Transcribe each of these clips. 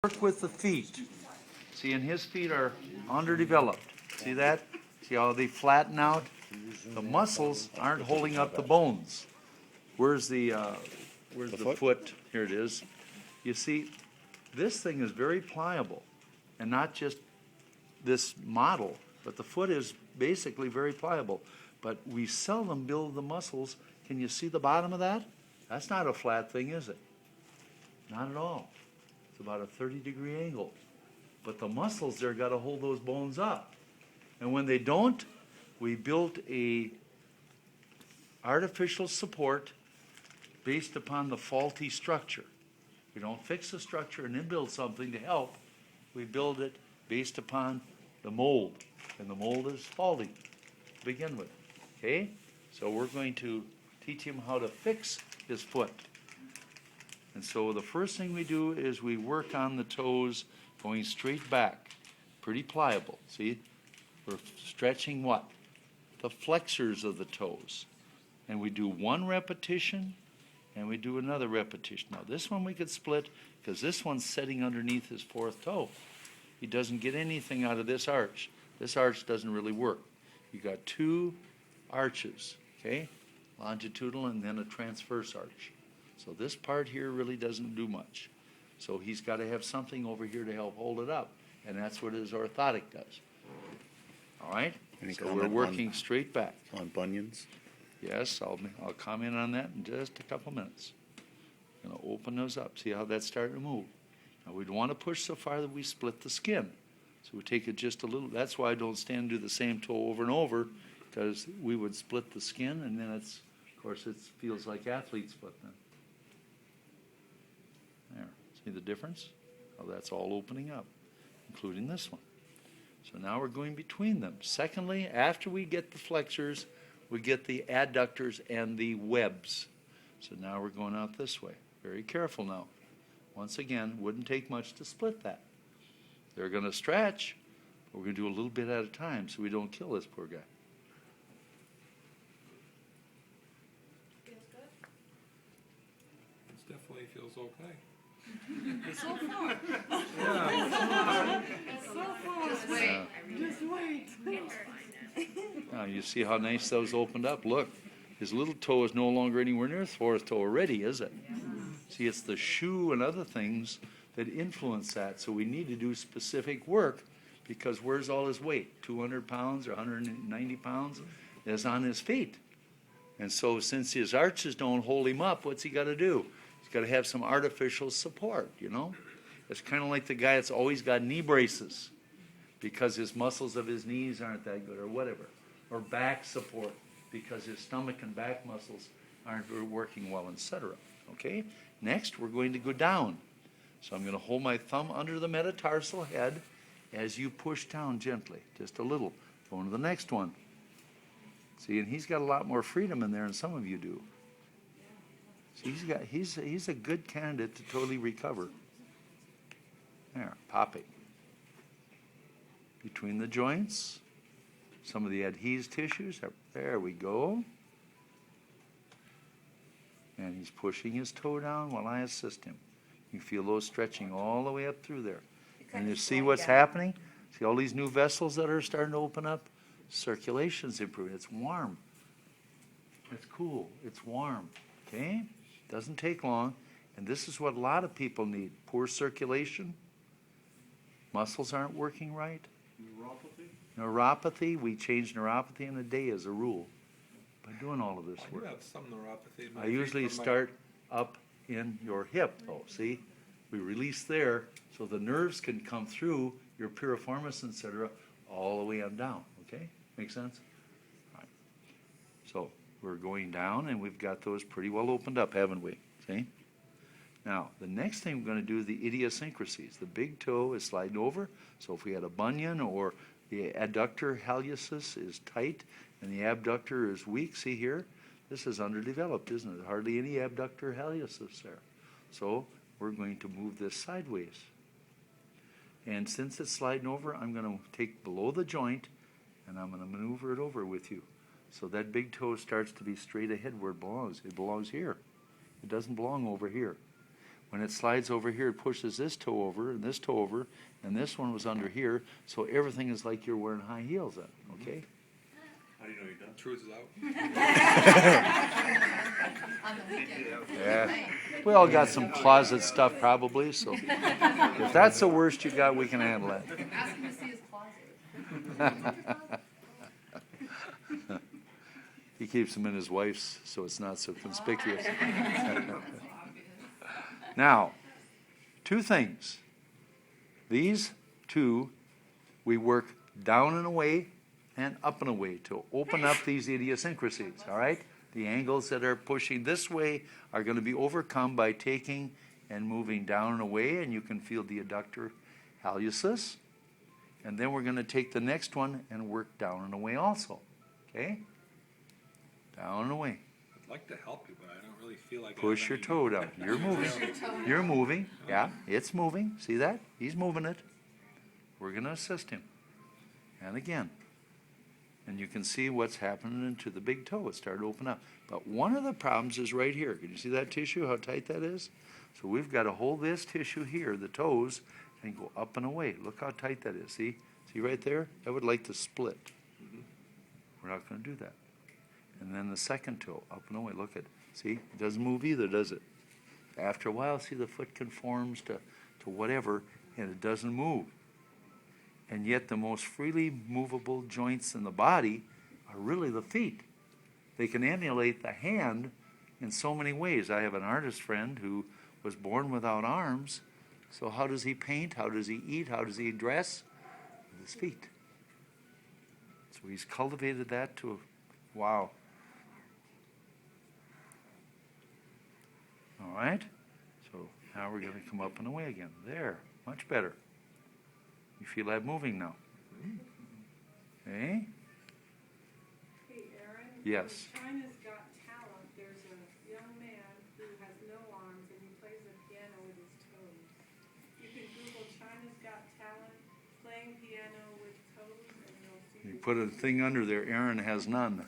Work with the feet. See, and his feet are underdeveloped. See that? See how they flatten out? The muscles aren't holding up the bones. Where's the foot? Here it is. You see, this thing is very pliable, and not just this model, but the foot is basically very pliable. But we seldom build the muscles. Can you see the bottom of that? That's not a flat thing, is it? Not at all. It's about a 30-degree angle. But the muscles there got to hold those bones up. And when they don't, we built a artificial support based upon the faulty structure. We don't fix the structure and then build something to help. We build it based upon the mold. And the mold is faulty to begin with. Okay? So we're going to teach him how to fix his foot. And so the first thing we do is we work on the toes going straight back. Pretty pliable. See? We're stretching what? The flexors of the toes. And we do one repetition and we do another repetition. Now this one we could split because this one's setting underneath his fourth toe. He doesn't get anything out of this arch. This arch doesn't really work. You got two arches, okay? Longitudinal and then a transverse arch. So this part here really doesn't do much. So he's got to have something over here to help hold it up. And that's what his orthotic does. All right? So we're working straight back. On bunions? Yes, I'll comment on that in just a couple minutes. I'm going to open those up. See how that's starting to move. Now we don't want to push so far that we split the skin. So we take it just a little. That's why I don't stand and do the same toe over and over, because we would split the skin, and then it's, of course, it feels like athlete's foot then. There. See the difference? How that's all opening up, including this one. So now we're going between them. Secondly, after we get the flexors, we get the adductors and the webs. So now we're going out this way. Very careful now. Once again, wouldn't take much to split that. They're going to stretch, but we're going to do a little bit at a time so we don't kill this poor guy. Feels good? It definitely feels okay. So far. Yeah. So far. Just wait. Just wait. Now you see how nice those opened up? Look, his little toe is no longer anywhere near his fourth toe already, is it? See, it's the shoe and other things that influence that. So we need to do specific work, because where's all his weight? 200 pounds or 190 pounds is on his feet. And so since his arches don't hold him up, what's he got to do? He's got to have some artificial support, you know? It's kind of like the guy that's always got knee braces because his muscles of his knees aren't that good or whatever. Or back support because his stomach and back muscles aren't working well, etc. Okay? Next, we're going to go down. So I'm going to hold my thumb under the metatarsal head as you push down gently, just a little. Going to the next one. See, and he's got a lot more freedom in there than some of you do. See, he's a good candidate to totally recover. There, popping. Between the joints, some of the adhesive tissues. There we go. And he's pushing his toe down while I assist him. You feel those stretching all the way up through there. And you see what's happening? See all these new vessels that are starting to open up? Circulation's improving. It's warm. It's cool. It's warm. Okay? Doesn't take long. And this is what a lot of people need. Poor circulation. Muscles aren't working right. Neuropathy. We change neuropathy in a day as a rule by doing all of this I do work. have some neuropathy. in my I feet usually from my- start up in your hip, though. See, we release there so the nerves can come through your piriformis, etc., all the way on down. Okay, make sense? All right. So we're going down, and we've got those pretty well opened up, haven't we? See? Now the next thing we're going to do is the idiosyncrasies. The big toe is sliding over. So if we had a bunion or the adductor hallucis is tight and the abductor is weak, see here? This is underdeveloped, isn't it? Hardly any abductor hallucis there. So we're going to move this sideways. And since it's sliding over, I'm going to take below the joint and I'm going to maneuver it over with you. So that big toe starts to be straight ahead where it belongs. It belongs here. It doesn't belong over here. When it slides over here, it pushes this toe over and this toe over, and this one was under here, so everything is like you're wearing high heels then, okay? How do you know you're done? Truth is out. On the weekend. Yeah. We all got some closet stuff probably, so if that's the worst you got, we can handle that. Ask him to see his closet. He keeps them in his wife's, so it's not so conspicuous. Now, two things. These two, we work down and away and up and away to open up these idiosyncrasies, all right? The angles that are pushing this way are going to be overcome by taking and moving down and away, and you can feel the adductor hallucis. And then we're going to take the next one and work down and away also, okay? Down and away. I'd like to help you, but I don't really feel like I Push have your any- toe down. You're moving. You're moving. Yeah, it's moving. See that? He's moving it. We're going to assist him. And again. And you can see what's happening to the big toe. It started to open up. But one of the problems is right here. Can you see that tissue, how tight that is? So we've got to hold this tissue here, the toes, and go up and away. Look how tight that is. See? See right there? I would like to split. We're not going to do that. And then the second toe, up and away. Look at, see, it doesn't move either, does it? After a while, see, the foot conforms to whatever, and it doesn't move. And yet the most freely movable joints in the body are really the feet. They can emulate the hand in so many ways. I have an artist friend who was born without arms, so how does he paint? How does he eat? How does he dress? With his feet. So he's cultivated that to, wow. All right, so now we're going to come up and away again. There, much better. You feel that moving now. Okay? Hey, Aaron? Yes. On China's Got Talent, there's a young man who has no arms and he plays the piano with his toes. You can Google China's Got Talent, playing piano with toes, and you'll see. You put a thing under there, Aaron has none.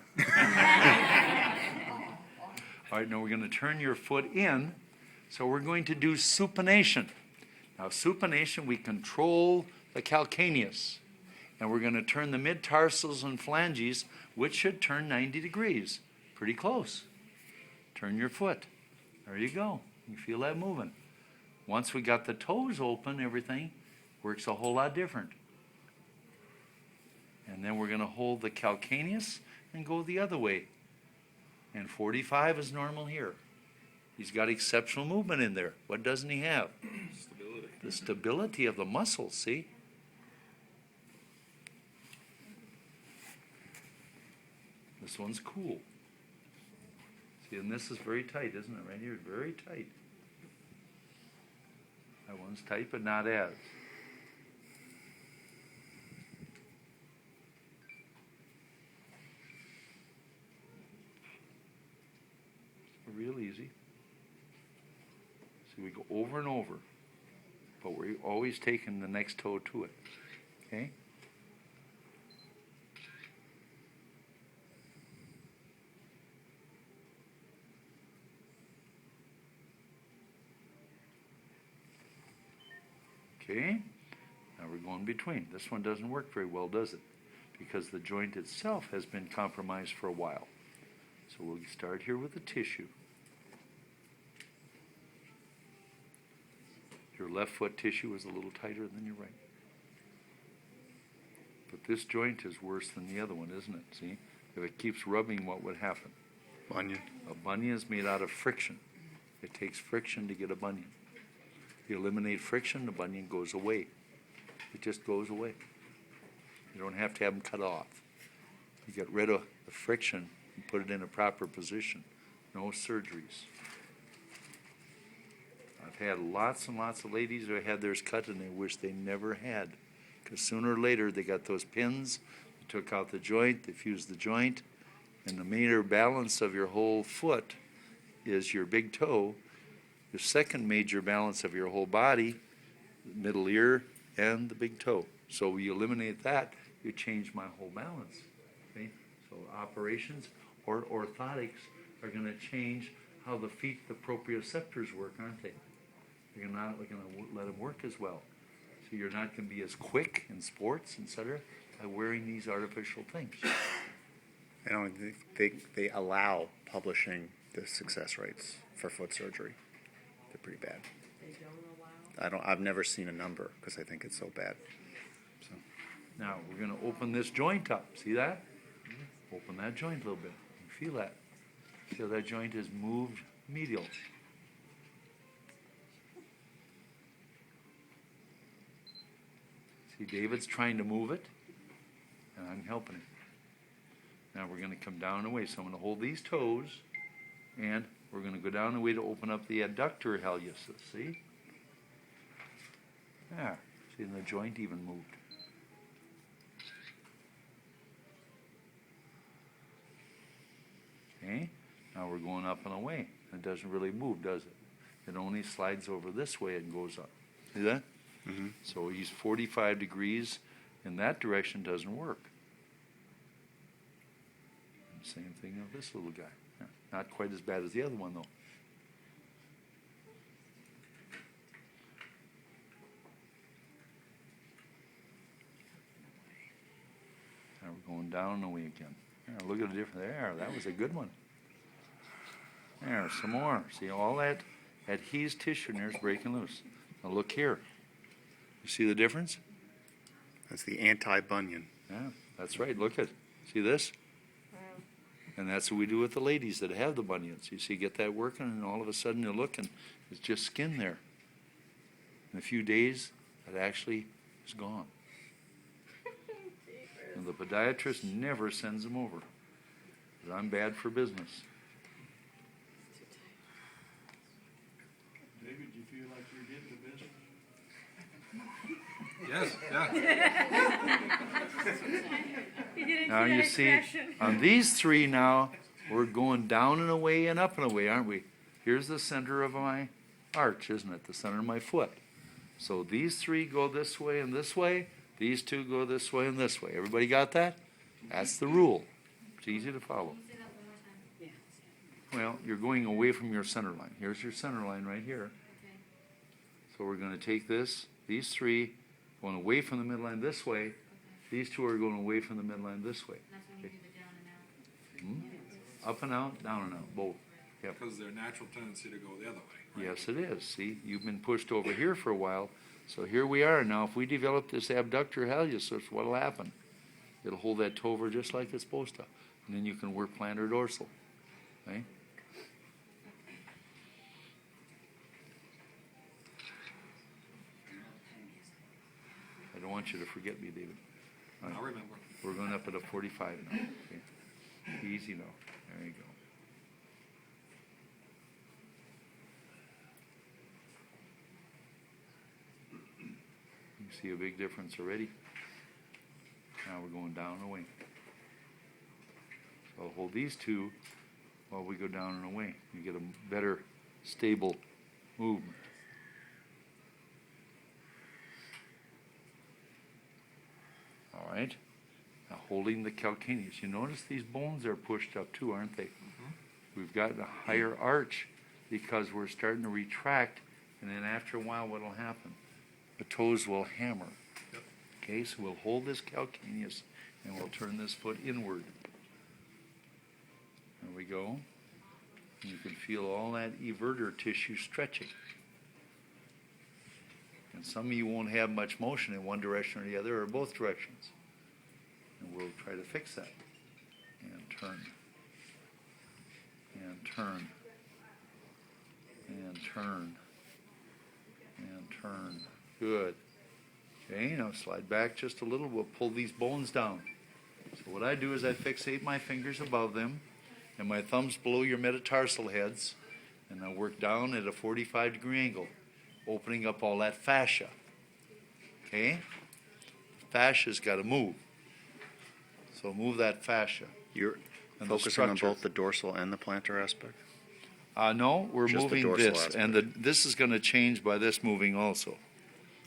All right, now we're going to turn your foot in. So we're going to do supination. Now, supination, we control the calcaneus. And we're going to turn the mid-tarsals and phalanges, which should turn 90 degrees. Pretty close. Turn your foot. There you go. You feel that moving. Once we got the toes open, everything works a whole lot different. And then we're going to hold the calcaneus and go the other way. And 45 is normal here. He's got exceptional movement in there. What doesn't he have? Stability. The stability of the muscles, see? This one's cool. See, and this is very tight, isn't it? Right here, very tight. That one's tight, but not as. Real easy. So we go over and over, but we're always taking the next toe to it. Okay? Okay? Now we're going between. This one doesn't work very well, does it? Because the joint itself has been compromised for a while. So we'll start here with the tissue. Your left foot tissue is a little tighter than your right. But this joint is worse than the other one, isn't it? See? If it keeps rubbing, what would happen? Bunion. A bunion is made out of friction. It takes friction to get a bunion. If you eliminate friction, the bunion goes away. It just goes away. You don't have to have them cut off. You get rid of the friction and put it in a proper position. No surgeries. I've had lots and lots of ladies who had theirs cut and they wish they never had. Because sooner or later they got those pins, they took out the joint, they fused the joint, and the major balance of your whole foot is your big toe. The second major balance of your whole body, the middle ear, and the big toe. So you eliminate that, you change my whole balance. Okay? So operations or orthotics are going to change how the feet, the proprioceptors work, aren't they? you're not going to let them work as well. So you're not going to be as quick in sports, etc., by wearing these artificial things. I don't think they allow publishing the success rates for foot surgery. They're pretty bad. They don't allow. I've never seen a number because I think it's so bad. So Now, we're going to open this joint up. See that? Open that joint a little bit. You feel that? Feel that joint is moved medial. See, David's trying to move it, and I'm helping him. Now we're going to come down and away. So I'm going to hold these toes, and we're going to go down and away to open up the adductor hallucis. See? There. See, and the joint even moved. Okay? Now we're going up and away. It doesn't really move, does it? It only slides over this way and goes up. See that? mm-hmm. So he's 45 degrees in that direction, doesn't work. And same thing of this little guy. Yeah, not quite as bad as the other one, though. Now we're going down and away again. Yeah, look at the difference there. That was a good one. There, some more. See, all that adhesed tissue in there is breaking loose. Now look here. You see the difference? That's the anti-bunion. Yeah, that's right. Look at, see this? And that's what we do with the ladies that have the bunions. You see, get that working, and all of a sudden you look, and it's just skin there. In a few days, it actually is gone. And the podiatrist never sends them over, because I'm bad for business. David, do you feel like you're getting the business? Yes, yeah. You didn't Now see you that see, expression. on these three now, we're going down and away and up and away, aren't we? Here's the center of my arch, isn't it? The center of my foot. So these three go this way and this way. These two go this way and this way. Everybody got that? That's the rule. It's easy to follow. Say that one more time. Well, you're going away from your center line. Here's your center line right here. Okay. So we're going to take this, these three, going away from the midline this way. Okay. These two are going away from the midline this way. And that's when you do the down and out. Up and out, down and out, both. Yep. Because their natural tendency to go the other way. Right? Yes, it is. See, you've been pushed over here for a while. So here we are. Now, if we develop this abductor hallucis, what'll happen? It'll hold that toe over just like it's supposed to. And then you can work plantar dorsal. Okay? I don't want you to forget me, David. All right. I'll remember. We're going up at a 45 now. Okay. Easy now. There you go. You see a big difference already? Now we're going down and away. So I'll hold these two while we go down and away. You get a better, stable movement. All right. Now holding the calcaneus. You notice these bones are pushed up too, aren't they? We've got a higher arch because we're starting to retract, and then after a while what will happen? The toes will hammer. Yep. Okay, so we'll hold this calcaneus and we'll turn this foot inward. There we go. And you can feel all that everter tissue stretching. And some of you won't have much motion in one direction or the other or both directions. And we'll try to fix that. And turn. And turn. And turn. And turn. Good. Okay, now slide back just a little. We'll pull these bones down. So what I do is I fixate my fingers above them and my thumbs below your metatarsal heads, and I work down at a 45-degree angle, opening up all that fascia. Okay? Fascia's got to move. So move that fascia. You're And the focusing on structure. both the dorsal and the plantar aspect? No, we're Just the moving dorsal this, aspect. and this is going to change by this moving also.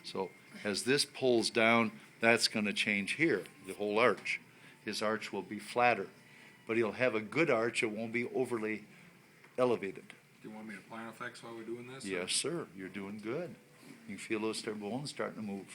So as this pulls down, that's going to change here, the whole arch. His arch will be flatter, but he'll have a good arch. It won't be overly elevated. Do you want me to plan effects while we're doing this? or- Yes, sir, you're doing good. You feel those their bones starting to move.